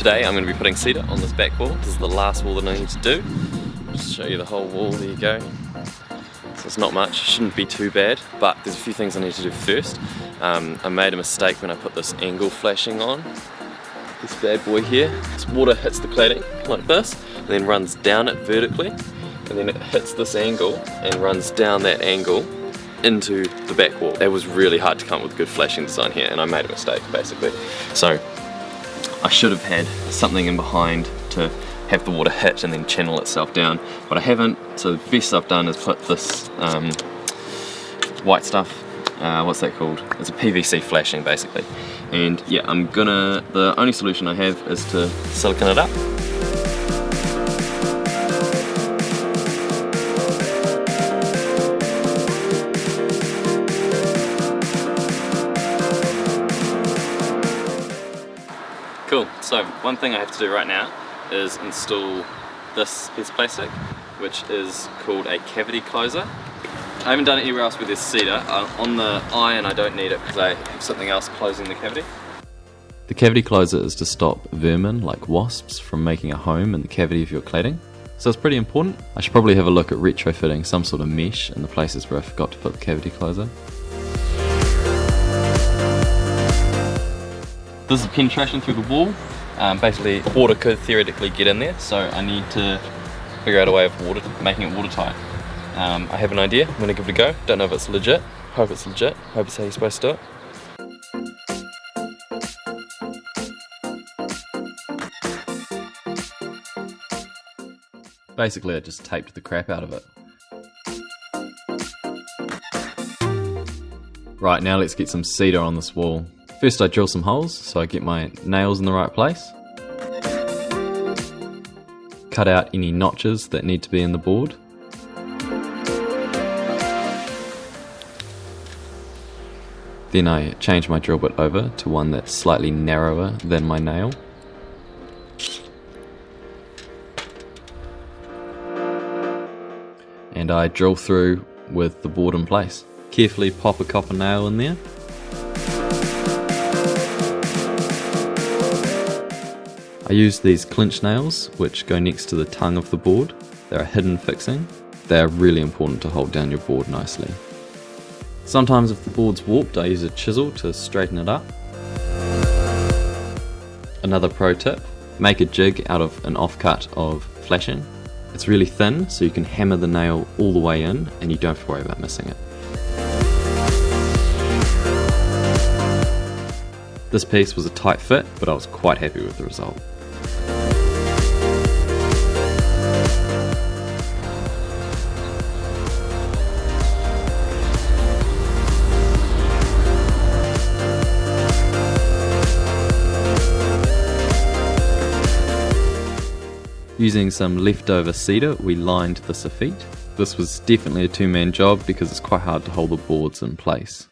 Today I'm going to be putting cedar on this back wall. This is the last wall that I need to do. Just show you the whole wall, there you go. So it's not much, shouldn't be too bad, but there's a few things I need to do first. I made a mistake when I put this angle flashing on. This bad boy here. This water hits the cladding like this, and then runs down it vertically, and then it hits this angle and runs down that angle into the back wall. It was really hard to come up with a good flashing design here, and I made a mistake basically. So I should have had something in behind to have the water hit and then channel itself down, but I haven't. So the best I've done is put this white stuff, what's that called? It's a PVC flashing basically. And yeah, the only solution I have is to silicone it up. Cool, so one thing I have to do right now is install this piece of plastic, which is called a cavity closer. I haven't done it anywhere else with this cedar. On the iron I don't need it because I have something else closing the cavity. The cavity closer is to stop vermin like wasps from making a home in the cavity of your cladding. So it's pretty important. I should probably have a look at retrofitting some sort of mesh in the places where I forgot to put the cavity closer. This is penetration through the wall. Basically, water could theoretically get in there, so I need to figure out a way of making it watertight. I have an idea. I'm going to give it a go. Don't know if it's legit. Hope it's legit. Hope it's how you're supposed to do it. Basically, I just taped the crap out of it. Right, now let's get some cedar on this wall. First I drill some holes so I get my nails in the right place. Cut out any notches that need to be in the board. Then I change my drill bit over to one that's slightly narrower than my nail. And I drill through with the board in place. Carefully pop a copper nail in there. I use these clinch nails which go next to the tongue of the board. They're a hidden fixing. They are really important to hold down your board nicely. Sometimes if the board's warped, I use a chisel to straighten it up. Another pro tip, make a jig out of an offcut of flashing. It's really thin, so you can hammer the nail all the way in and you don't have to worry about missing it. This piece was a tight fit, but I was quite happy with the result. Using some leftover cedar, we lined the soffit. This was definitely a two-man job because it's quite hard to hold the boards in place.